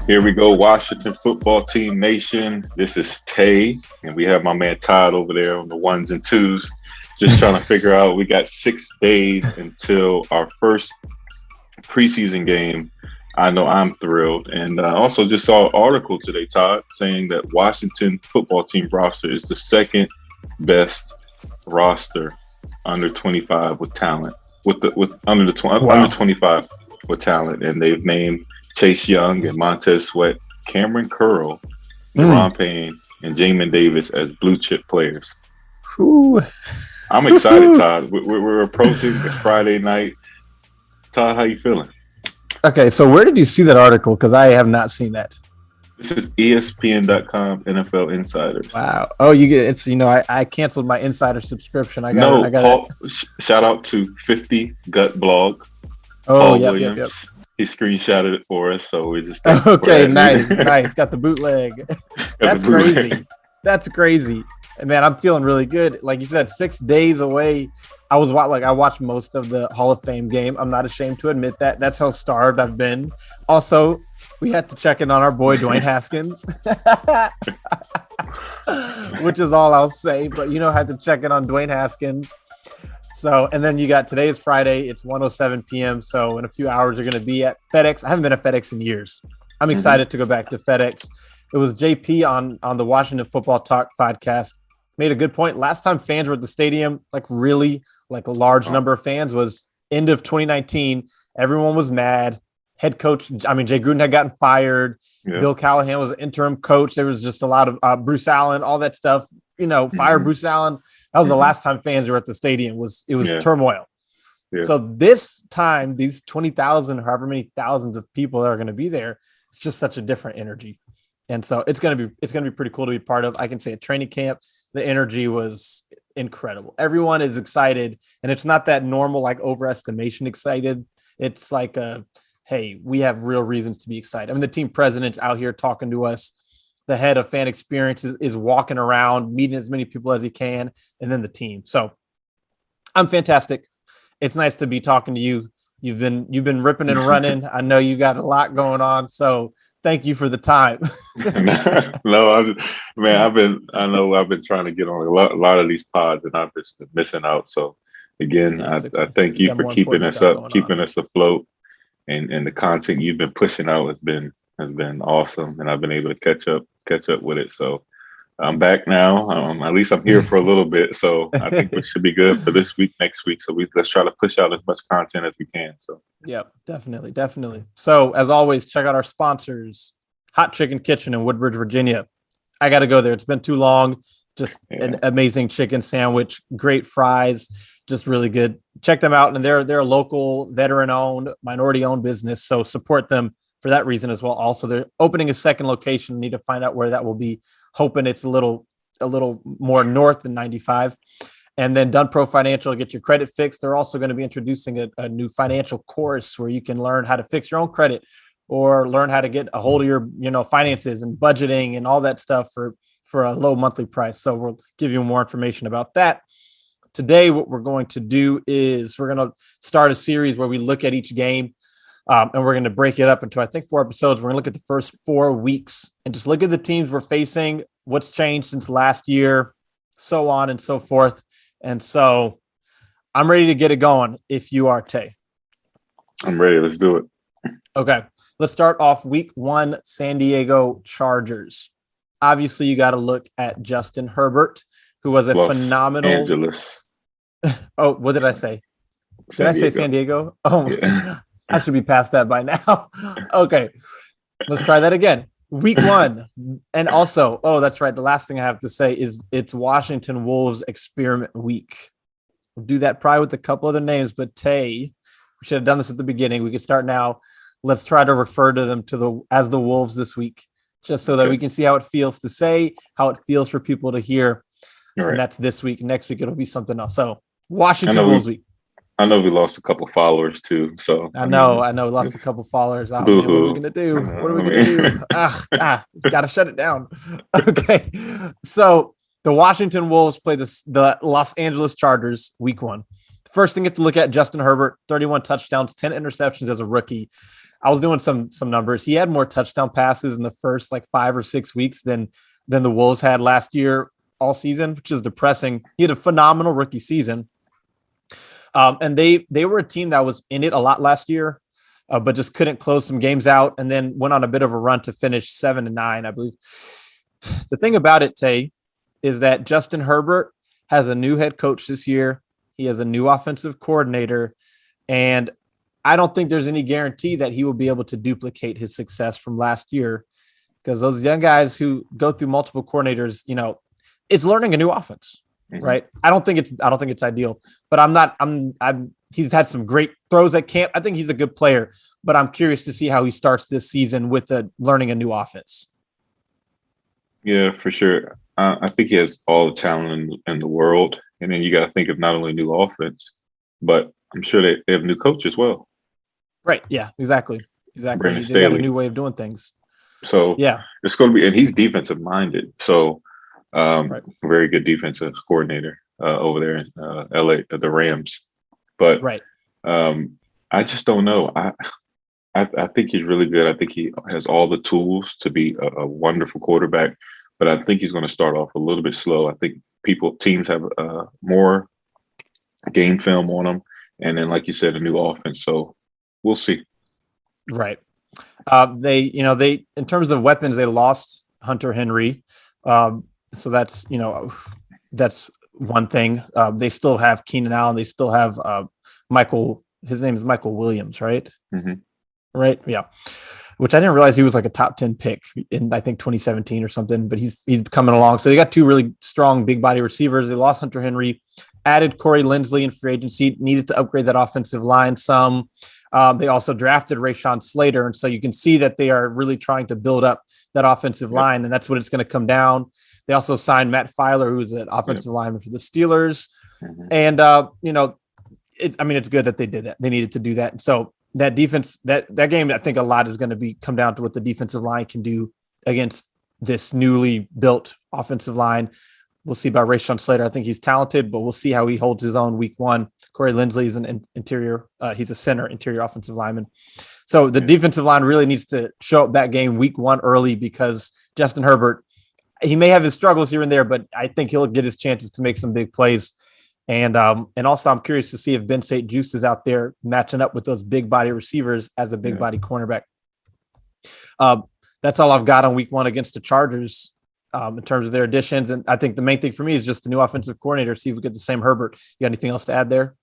Here we go, Washington Football Team Nation. This is Tay, and we have my man Todd over there on the ones and twos. Just trying to figure out, we got 6 days until our first preseason game. I know I'm thrilled. And I also just saw an article today, Todd, saying that Washington Football Team roster is the second best roster under 25 with talent. Under 25 with talent, and they've named Chase Young and Montez Sweat, Cameron Curl, Deron Payne, and Jamin Davis as blue chip players. Ooh. I'm excited, Todd. We're approaching. It's Friday night. Todd, how you feeling? Okay, so where did you see that article? Because I have not seen that. This is ESPN.com NFL Insiders. Wow. Oh, you get it's. I canceled my Insider subscription. I got Paul, shout out to 50 Gut Blog. Oh, Paul yep. Williams. He screenshotted it for us, so we just okay. Nice. Got the bootleg. That's crazy. That's crazy. And man, I'm feeling really good. Like you said, 6 days away. I watched most of the Hall of Fame game. I'm not ashamed to admit that. That's how starved I've been. Also, we had to check in on our boy Dwayne Haskins, which is all I'll say. But had to check in on Dwayne Haskins. So, and then you got today's Friday. It's 1:07 p.m. So in a few hours, you're going to be at FedEx. I haven't been at FedEx in years. I'm excited to go back to FedEx. It was JP on the Washington Football Talk podcast made a good point. Last time fans were at the stadium, a large number of fans, was end of 2019. Everyone was mad. Head coach, Jay Gruden had gotten fired. Yeah. Bill Callahan was interim coach. There was just a lot of Bruce Allen, all that stuff. Fire Bruce Allen. That was the last time fans were at the stadium. It was turmoil. Yeah. So this time, these 20,000, however many thousands of people that are going to be there, it's just such a different energy. And so it's going to be pretty cool to be part of. I can say at training camp, the energy was incredible. Everyone is excited, and it's not that normal overestimation excited. It's hey, we have real reasons to be excited. The team president's out here talking to us. The head of fan experiences is walking around, meeting as many people as he can, and then the team. So I'm fantastic. It's nice to be talking to you. You've been ripping and running. I know you got a lot going on, so thank you for the time. No, I've been trying to get on a lot of these pods, and I've just been missing out. So again, I thank you for keeping us up, keeping us afloat, and the content you've been pushing out has been awesome, and I've been able to catch up with it. So I'm back now. At least I'm here for a little bit. So I think we should be good for this week, next week. So let's try to push out as much content as we can. So yeah, definitely. So as always, check out our sponsors, Hot Chikn Kitchn in Woodbridge, Virginia. I got to go there. It's been too long. Just an amazing chicken sandwich, great fries, just really good. Check them out. And they're a local, veteran-owned, minority-owned business. So support them for that reason as well. Also, they're opening a second location. Need to find out where that will be. Hoping it's a little more north than 95. And then Dun Pro Financial, get your credit fixed. They're also going to be introducing a new financial course where you can learn how to fix your own credit or learn how to get a hold of your finances and budgeting and all that stuff for a low monthly price. So we'll give you more information about that. Today, what we're going to do is we're going to start a series where we look at each game. And we're going to break it up into, I think, 4 episodes. We're going to look at the first 4 weeks and just look at the teams we're facing, what's changed since last year, so on and so forth. And so I'm ready to get it going if you are, Tay. I'm ready. Let's do it. Okay. Let's start off week 1, San Diego Chargers. Obviously, you got to look at Justin Herbert, who was a phenomenal. Los Angeles. Oh, what did I say? Did I say San Diego? Oh, yeah. I should be past that by now. Okay, let's try that again. Week 1. And also, that's right. The last thing I have to say is it's Washington Wolves experiment week. We'll do that probably with a couple other names, but Tay, we should have done this at the beginning. We could start now. Let's try to refer to them as the Wolves this week, just so that we can see how it feels to say, how it feels for people to hear. Right. And that's this week. Next week, it'll be something else. So Washington Wolves week. I know we lost a couple followers too. So I know we lost a couple followers out. Man, what are we gonna do? Gotta shut it down. Okay. So the Washington Wolves play the Los Angeles Chargers week 1. First thing you have to look at, Justin Herbert, 31 touchdowns, 10 interceptions as a rookie. I was doing some numbers. He had more touchdown passes in the first like 5 or 6 weeks than the Wolves had last year all season, which is depressing. He had a phenomenal rookie season. And they were a team that was in it a lot last year, but just couldn't close some games out, and then went on a bit of a run to finish 7-9, I believe. The thing about it, Tay, is that Justin Herbert has a new head coach this year. He has a new offensive coordinator, and I don't think there's any guarantee that he will be able to duplicate his success from last year, because those young guys who go through multiple coordinators, it's learning a new offense, right? I don't think it's ideal, but he's had some great throws at camp. I think he's a good player, but I'm curious to see how he starts this season with learning a new offense. Yeah, for sure. I think he has all the talent in the world. And then you got to think of not only new offense, but I'm sure they have new coach as well. Right. Yeah, exactly. Brandon They got a Staley. new way of doing things. So yeah, it's going to be, and he's defensive minded. So right. very good defensive coordinator over there in LA, the Rams. But right. I just don't know. I think he's really good. I think he has all the tools to be a wonderful quarterback, but I think he's going to start off a little bit slow. I think teams have more game film on him, and then, like you said, a new offense. So we'll see. Right. They in terms of weapons, they lost Hunter Henry. So that's one thing. They still have Keenan Allen. They still have Michael. His name is Michael Williams, right? Mm-hmm. Right. Yeah. Which I didn't realize he was like a top 10 pick in, I think, 2017 or something, but he's coming along. So they got two really strong big body receivers. They lost Hunter Henry, added Corey Linsley in free agency, needed to upgrade that offensive line some. They also drafted Rashawn Slater. And so you can see that they are really trying to build up that offensive line, and that's what it's going to come down. They also signed Matt Filer, who's an offensive lineman for the Steelers. Mm-hmm. And, it's good that they did that. They needed to do that. And so that defense, that game, I think a lot is going to come down to what the defensive line can do against this newly built offensive line. We'll see about Rashawn Slater. I think he's talented, but we'll see how he holds his own week one. Corey Linsley is an interior. He's a center interior offensive lineman. So the defensive line really needs to show up that game week one early, because Justin Herbert, he may have his struggles here and there, but I think he'll get his chances to make some big plays. And also I'm curious to see if Ben St. Juste is out there matching up with those big body receivers as a big body cornerback. That's all I've got on week one against the Chargers in terms of their additions. And I think the main thing for me is just the new offensive coordinator, see if we get the same Herbert. You got anything else to add there?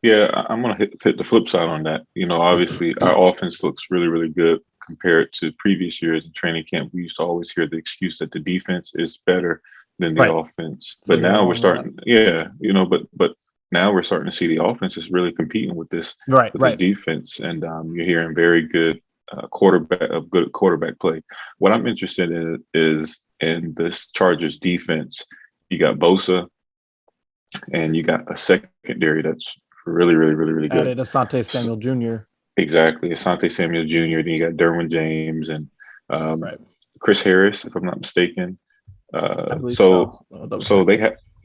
Yeah, I'm going to hit the flip side on that. Obviously our offense looks really, really good compared to previous years in training camp. We used to always hear the excuse that the defense is better than the offense. But now we're starting, but now we're starting to see the offense is really competing with this, this defense. And you're hearing very good good quarterback play. What I'm interested in is in this Chargers defense. You got Bosa, and you got a secondary that's really, really, really, really good. Added Asante Samuel Jr. Exactly, Asante Samuel Jr. Then you got Derwin James and Chris Harris, if I'm not mistaken. So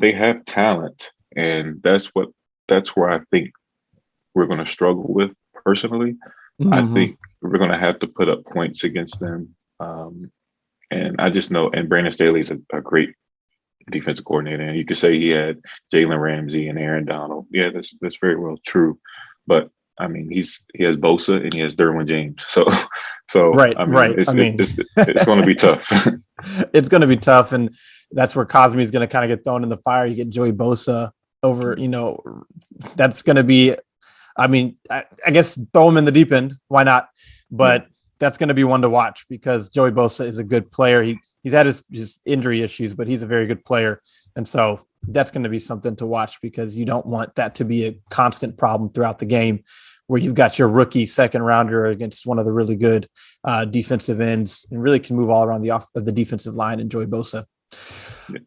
they have talent, and that's where I think we're going to struggle with personally. Mm-hmm. I think we're going to have to put up points against them, and I just know. And Brandon Staley is a great defensive coordinator, and you could say he had Jalen Ramsey and Aaron Donald. Yeah, that's very well true, but I mean he has Bosa and he has Derwin James, so it's going to be tough. It's going to be tough, and that's where Cosme is going to kind of get thrown in the fire. You get Joey Bosa over, that's going to be, I guess throw him in the deep end. Why not? But that's going to be one to watch, because Joey Bosa is a good player. He's had his injury issues, but he's a very good player. And so that's going to be something to watch, because you don't want that to be a constant problem throughout the game, where you've got your rookie second rounder against one of the really good defensive ends, and really can move all around the defensive line and Joey Bosa.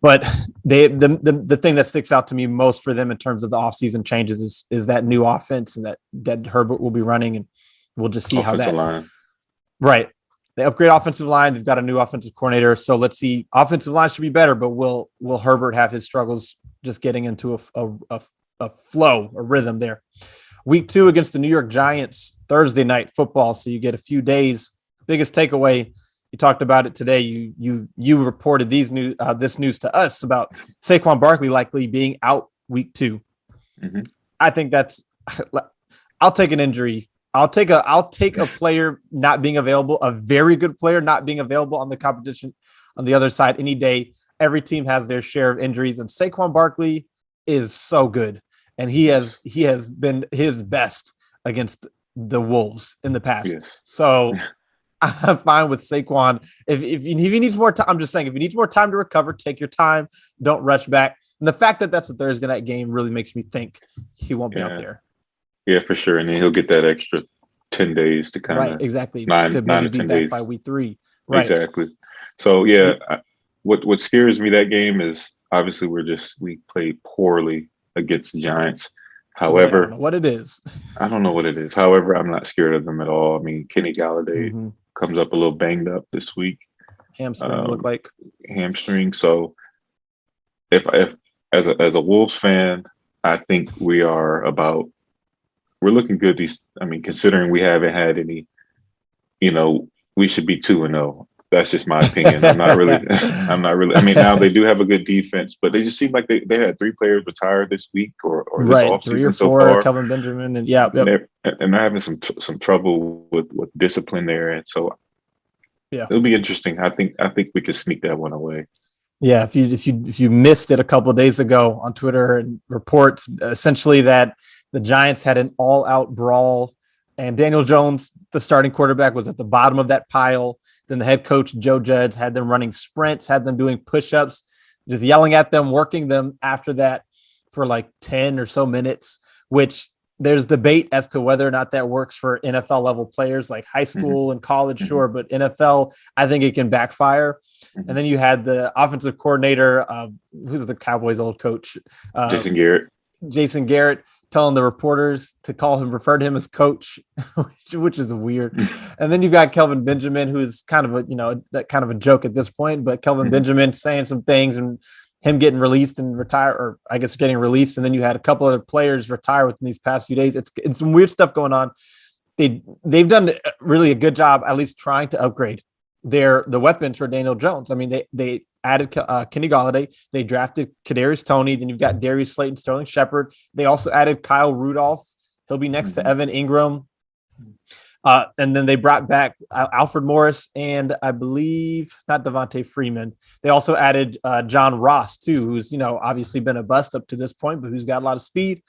But the thing that sticks out to me most for them in terms of the offseason changes is that new offense, and that Herbert will be running, and we'll just see how that line. Right. They upgrade offensive line. They've got a new offensive coordinator. So let's see. Offensive line should be better, but will Herbert have his struggles just getting into a flow, a rhythm there? Week 2 against the New York Giants, Thursday night football. So you get a few days. Biggest takeaway, you talked about it today. You reported this news to us about Saquon Barkley likely being out week 2. Mm-hmm. I think I'll take an injury. I'll take a player not being available, a very good player not being available on the competition on the other side any day. Every team has their share of injuries, and Saquon Barkley is so good, and he has been his best against the Wolves in the past. Yes. So I'm fine with Saquon. If he needs more time, I'm just saying, if he needs more time to recover, take your time. Don't rush back. And the fact that that's a Thursday night game really makes me think he won't be out there. Yeah, for sure. And then he'll get that extra 10 days to kind of right, exactly. nine to to maybe 10 be back days by week 3. Right. Exactly. So what scares me that game is obviously we played poorly against the Giants. However, I don't know what it is. I don't know what it is. However, I'm not scared of them at all. I mean, Kenny Galladay comes up a little banged up this week. Hamstring look like hamstring. So if as a Wolves fan, I think we're looking good. Considering we haven't had any, we should be 2-0. That's just my opinion. I'm not really. I mean, now they do have a good defense, but they just seem like they had 3 players retire this week or this offseason 3 or 4, so far. Kelvin Benjamin, and they're having some trouble with discipline there, and so it'll be interesting. I think we could sneak that one away. Yeah, if you missed it a couple of days ago on Twitter and reports essentially that the Giants had an all-out brawl, and Daniel Jones, the starting quarterback, was at the bottom of that pile. Then the head coach, Joe Judge, had them running sprints, had them doing push-ups, just yelling at them, working them after that for like 10 or so minutes, which there's debate as to whether or not that works for NFL level players like high school and college, sure, but NFL, I think it can backfire. And then you had the offensive coordinator, who's the Cowboys' old coach? Jason Garrett telling the reporters to refer to him as coach, which is weird. And then you've got Kelvin Benjamin, who is kind of a joke at this point, but Kelvin Benjamin saying some things and him getting released and retire, or I guess getting released. And then you had a couple other players retire within these past few days. It's some weird stuff going on. They've done really a good job, at least trying to upgrade the weapons for Daniel Jones. I mean, they added Kenny Galladay. They drafted Kadarius Toney. Then you've got Darius Slayton, Sterling Shepard. They also added Kyle Rudolph. He'll be next to Evan Ingram. And then they brought back Alfred Morris and I believe not Devontae Freeman. They also added John Ross too, who's obviously been a bust up to this point, but who's got a lot of speed.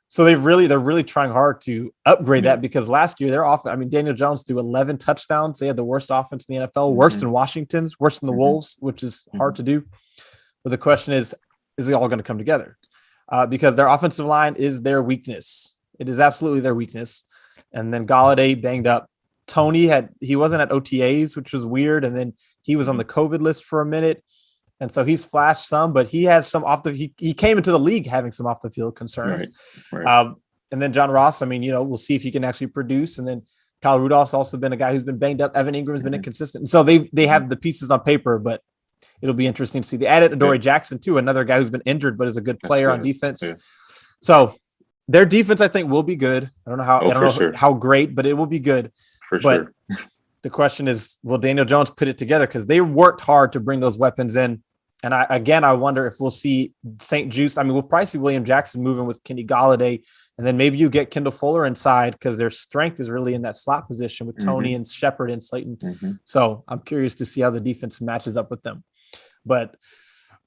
So they're really trying hard to upgrade that, because last year they're off. I mean, Daniel Jones threw 11 touchdowns. They had the worst offense in the NFL, worse than Washington's, worse than the Wolves, which is hard to do. But the question is it all going to come together? Because their offensive line is their weakness. It is absolutely their weakness. And then Galladay banged up. Toney he wasn't at OTAs, which was weird. And then he was on the COVID list for a minute. And so he's flashed some, but he has some he came into the league having some off the field concerns. Right. And then John Ross, I mean, we'll see if he can actually produce. And then Kyle Rudolph's also been a guy who's been banged up. Evan Ingram's been inconsistent. And so they have the pieces on paper, but it'll be interesting to see. They added Adoree Jackson too, another guy who's been injured, but is a good player on defense. Yeah. So their defense, I think, will be good. I don't know how great, but it will be good. But the question is, will Daniel Jones put it together? Because they worked hard to bring those weapons in. And I wonder if we'll see St. Juice. I mean, we'll probably see William Jackson moving with Kenny Galladay, and then maybe you get Kendall Fuller inside, because their strength is really in that slot position with Toney and Shepard and Slayton. So I'm curious to see how the defense matches up with them. But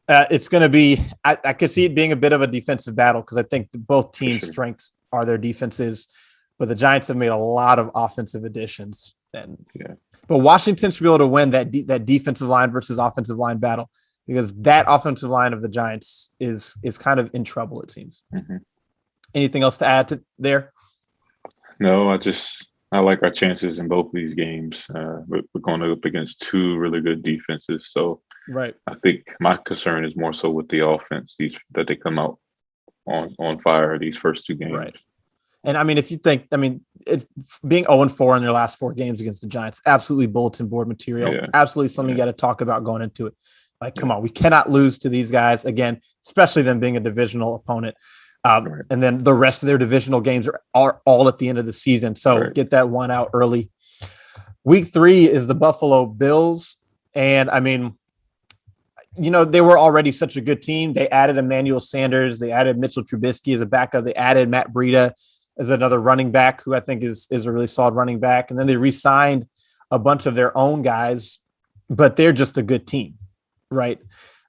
it's going to be – I could see it being a bit of a defensive battle, because I think both teams' strengths are their defenses. But the Giants have made a lot of offensive additions. But Washington should be able to win that defensive line versus offensive line battle, because that offensive line of the Giants is kind of in trouble, it seems. Anything else to add to there? No, I like our chances in both of these games. We're going up against 2 really good defenses. So I think my concern is more so with the offense, that they come out on fire these first 2 games. Right. And I mean, if you think, it's being 0-4 in their last 4 games against the Giants, absolutely bulletin board material, absolutely something you got to talk about going into it. Like, come on, we cannot lose to these guys again, especially them being a divisional opponent. Right. And then the rest of their divisional games are all at the end of the season. So get that one out early. Week 3 is the Buffalo Bills. And I mean, they were already such a good team. They added Emmanuel Sanders. They added Mitchell Trubisky as a backup. They added Matt Breida as another running back, who I think is a really solid running back. And then they re-signed a bunch of their own guys, but they're just a good team, right?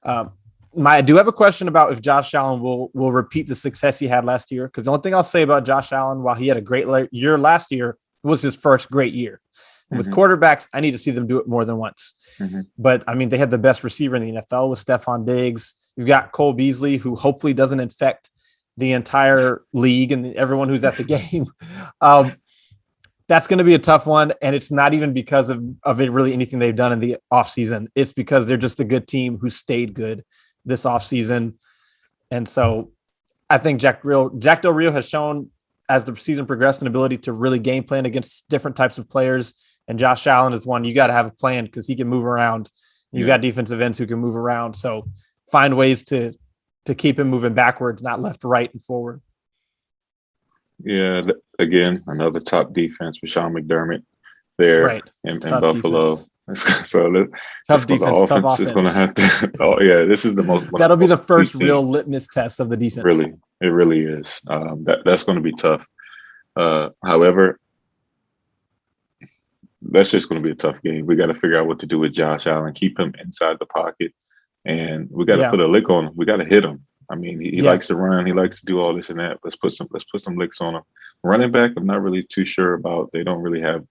I do have a question about if Josh Allen will repeat the success he had last year, because the only thing I'll say about Josh Allen, while he had a great year last year, was his first great year. Mm-hmm. With quarterbacks, I need to see them do it more than once. Mm-hmm. But, I mean, they had the best receiver in the NFL with Stephon Diggs. You've got Cole Beasley, who hopefully doesn't infect the entire league and everyone who's at the game. That's going to be a tough one, and it's not even because of it really anything they've done in the offseason. It's because they're just a good team who stayed good this offseason. And so I think Jack Del Rio has shown as the season progressed an ability to really game plan against different types of players. And Josh Allen is one you got to have a plan because he can move around. You got defensive ends who can move around. So find ways to keep him moving backwards, not left, right, and forward. Yeah, again, another top defense with Sean McDermott there in Buffalo. So tough defense, tough offense. Is going to have to. Oh yeah, this is the most. That'll be the first real litmus test of the defense. Really, it really is. That's going to be tough. However, that's just going to be a tough game. We got to figure out what to do with Josh Allen, keep him inside the pocket, and we got to put a lick on him. We got to hit him. I mean, he likes to run. He likes to do all this and that. Let's put some licks on him. Running back, I'm not really too sure about. They don't really have.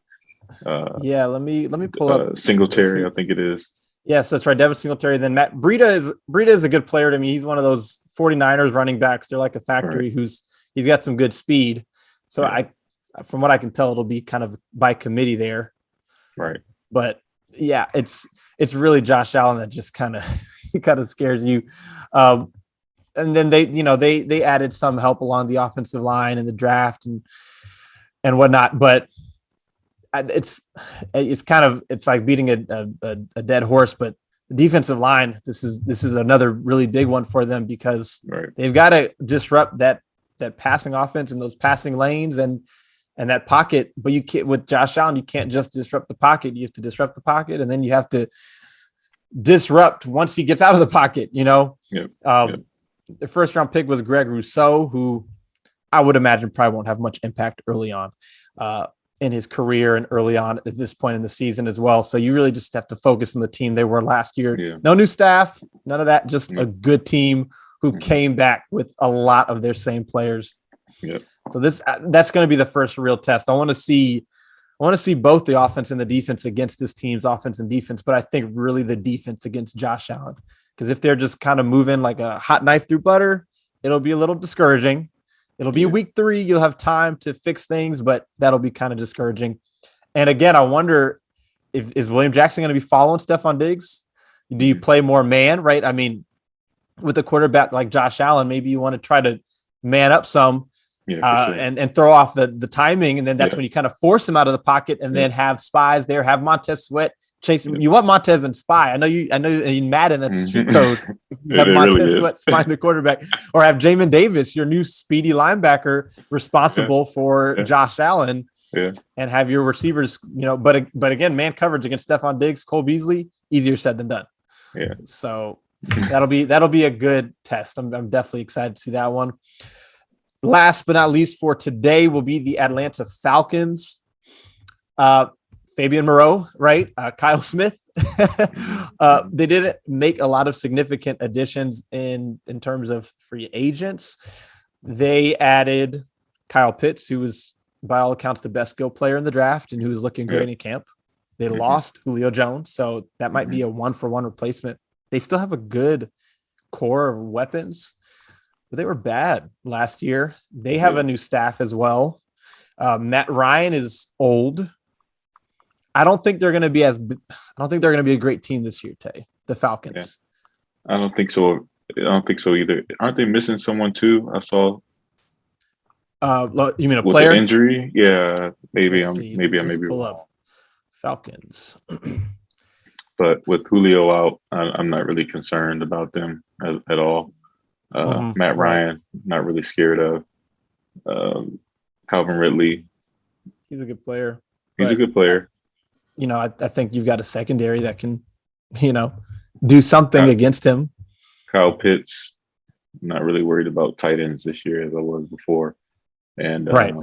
Let me pull up Singletary. I think it is. Yes, that's right. Devin Singletary. Then Matt Breida is a good player to me. He's one of those 49ers running backs. They're like a factory. He's got some good speed. So from what I can tell, it'll be kind of by committee there. Right. But yeah, it's really Josh Allen that just kind of scares you. And then they added some help along the offensive line in the draft and whatnot. But it's like beating a dead horse. But the defensive line, this is another really big one for them because they've got to disrupt that passing offense and those passing lanes and that pocket. But you can't, with Josh Allen, you can't just disrupt the pocket. You have to disrupt the pocket, and then you have to disrupt once he gets out of the pocket. The first round pick was Greg Rousseau, who I would imagine probably won't have much impact early on in his career and early on at this point in the season as well. So you really just have to focus on the team they were last year. Yeah. No new staff, none of that, just a good team who came back with a lot of their same players. Yeah. So that's going to be the first real test. I want to see both the offense and the defense against this team's offense and defense, but I think really the defense against Josh Allen. Because if they're just kind of moving like a hot knife through butter, it'll be a little discouraging. It'll be week 3. You'll have time to fix things, but that'll be kind of discouraging. And again, I wonder is William Jackson going to be following Stephon Diggs? Do you play more man, right? I mean, with a quarterback like Josh Allen, maybe you want to try to man up some and throw off the timing. And then that's when you kind of force him out of the pocket and then have spies there, have Montez Sweat chase him. You want Montez and spy. I know in Madden, that's a cheat code. Have Montez Sweat spying the quarterback, or have Jamin Davis, your new speedy linebacker, responsible for Josh Allen, and have your receivers, but again, man coverage against Stephon Diggs, Cole Beasley, easier said than done. Yeah. So that'll be a good test. I'm definitely excited to see that one. Last but not least for today will be the Atlanta Falcons. Fabian Moreau, right? Kyle Smith. They didn't make a lot of significant additions in terms of free agents. They added Kyle Pitts, who was by all accounts the best skill player in the draft and who was looking great in camp. They lost Julio Jones, so that might be a 1-for-1 replacement. They still have a good core of weapons, but they were bad last year. They have a new staff as well. Matt Ryan is old. I don't think they're going to be a great team this year, Tay. The Falcons. Yeah. I don't think so. Either. Aren't they missing someone too? I saw. You mean a with player? The injury? Yeah, maybe I may be wrong. Falcons. But with Julio out, I'm not really concerned about them at all. Matt Right. Ryan, not really scared of. Calvin Ridley, He's a good player, he's a but good player. I think you've got a secondary that can, you know, do something Ky- against him. Kyle Pitts, not really worried about tight ends this year as I was before. And Right.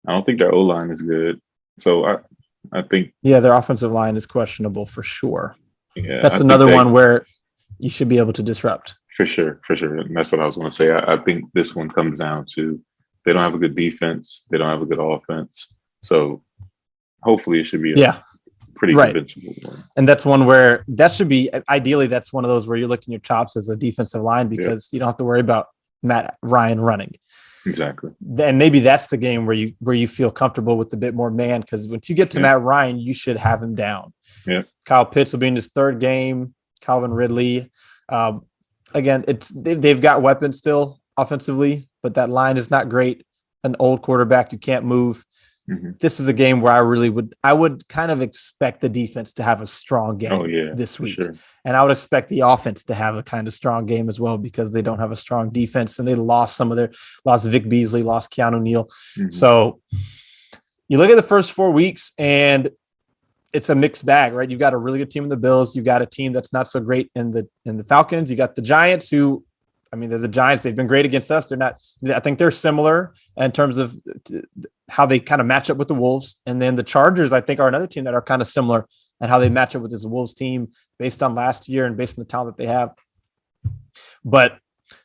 I don't think their O line is good. So I think, Yeah, their offensive line is questionable for sure. yeah, That's I think another they, one where you should be able to disrupt. for sure. And that's what I was going to say. I think this one comes down to they don't have a good defense, they don't have a good offense. So hopefully it should be a Yeah, pretty right. convincing one. And that's one where that should be ideally that's one of those where you're licking your chops as a defensive line Yeah, because you don't have to worry about Matt Ryan running. exactly. Then maybe that's the game where you feel comfortable with a bit more man because once you get to Matt Ryan, you should have him down. Yeah. Kyle Pitts will be in his third game. Calvin Ridley. Again, they've got weapons still offensively, but that line is not great. An old quarterback, you can't move. Mm-hmm. This is a game where I would kind of expect the defense to have a strong game this week. Sure. And I would expect the offense to have a kind of strong game as well because they don't have a strong defense and they lost Vic Beasley, lost Keanu Neal. Mm-hmm. So you look at the first 4 weeks and it's a mixed bag, right? You've got a really good team in the Bills. You've got a team that's not so great in the Falcons. You got the Giants who, I mean, they're the Giants. They've been great against us. They're not, I think they're similar in terms of how they kind of match up with the Wolves. And then the Chargers, I think, are another team that are kind of similar and how they match up with this Wolves team based on last year and based on the talent that they have. But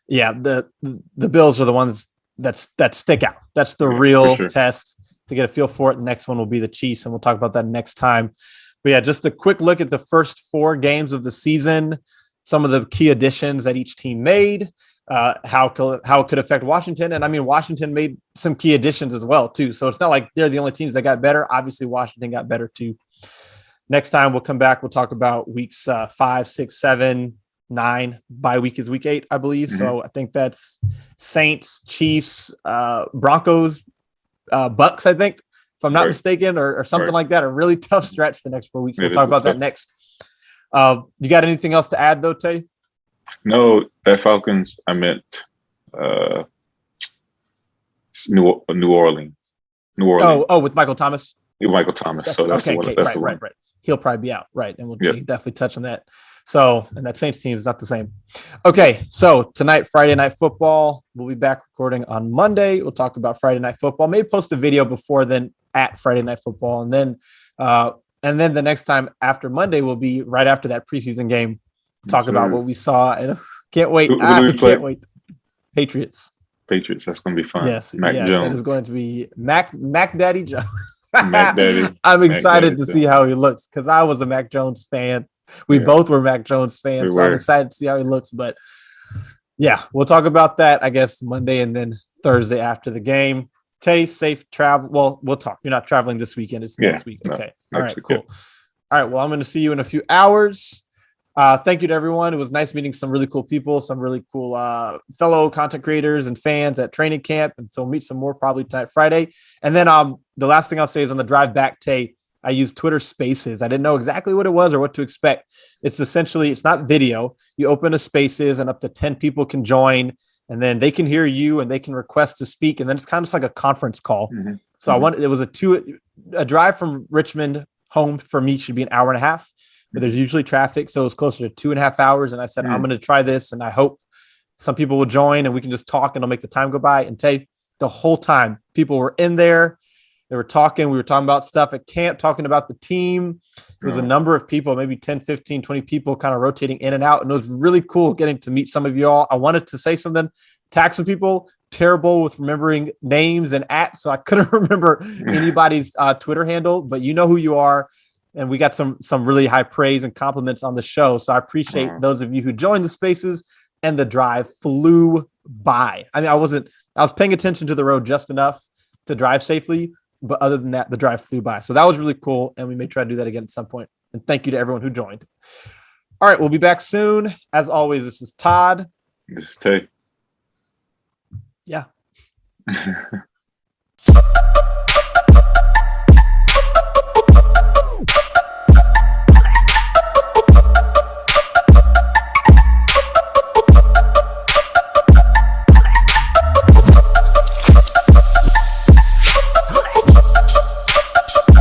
yeah, the Bills are the ones that stick out. That's the real test to get a feel for it. The next one will be the Chiefs, and we'll talk about that next time. But yeah, just a quick look at the first 4 games of the season, some of the key additions that each team made, how it could affect Washington. And I mean, Washington made some key additions as well, too. So it's not like they're the only teams that got better. Obviously, Washington got better, too. Next time we'll come back. We'll talk about weeks 5, 6, 7, 9. Bye week is week 8, I believe. Mm-hmm. So I think that's Saints, Chiefs, Broncos, Bucks, I think, if I'm not mistaken, or something like that. A really tough stretch the next 4 weeks. So we'll talk about that next. You got anything else to add, though, Tay? No, at Falcons, I meant New Orleans. Oh, with Michael Thomas? Michael Thomas. Definitely. So that's the one. That's right. He'll probably be out, right? And we'll definitely touch on that. So, and that Saints team is not the same. Okay, so tonight, Friday Night Football. We'll be back recording on Monday. We'll talk about Friday Night Football. Maybe post a video before then at Friday Night Football, and then the next time after Monday will be right after that preseason game. Talk about what we saw, and can't wait. Can't wait. Patriots. That's going to be fun. Yes, Jones. That is going to be Mac Daddy Jones. Mac Daddy. I'm excited to see how he looks because I was a Mac Jones fan. We both were Mac Jones fans, so I'm excited to see how he looks. But yeah, we'll talk about that, I guess, Monday and then Thursday after the game. Tay, safe travel. Well, we'll talk. You're not traveling this weekend. It's next week. Okay. All right, cool. All right, well, I'm going to see you in a few hours. Thank you to everyone. It was nice meeting some really cool people, some really cool fellow content creators and fans at training camp. And so we'll meet some more probably tonight, Friday. And then the last thing I'll say is on the drive back, Tay, I used Twitter Spaces. I didn't know exactly what it was or what to expect. It's essentially, it's not video. You open a Spaces and up to 10 people can join, and then they can hear you and they can request to speak. And then it's kind of just like a conference call. Mm-hmm. So it was a drive from Richmond home for me should be an hour and a half, but there's usually traffic. So it's closer to 2.5 hours. And I said, I'm going to try this. And I hope some people will join and we can just talk and it'll make the time go by. And Tay, the whole time people were in there. They were talking. We were talking about stuff at camp, talking about the team. There was a number of people, maybe 10, 15, 20 people kind of rotating in and out. And it was really cool getting to meet some of you all. I wanted to say something, tag some people, terrible with remembering names and @, so I couldn't remember anybody's Twitter handle, but you know who you are. And we got some really high praise and compliments on the show. So I appreciate those of you who joined the Spaces, and the drive flew by. I mean, I was paying attention to the road just enough to drive safely. But other than that, the drive flew by. So that was really cool. And we may try to do that again at some point. And thank you to everyone who joined. All right. We'll be back soon. As always, this is Todd. This is Tay. Yeah.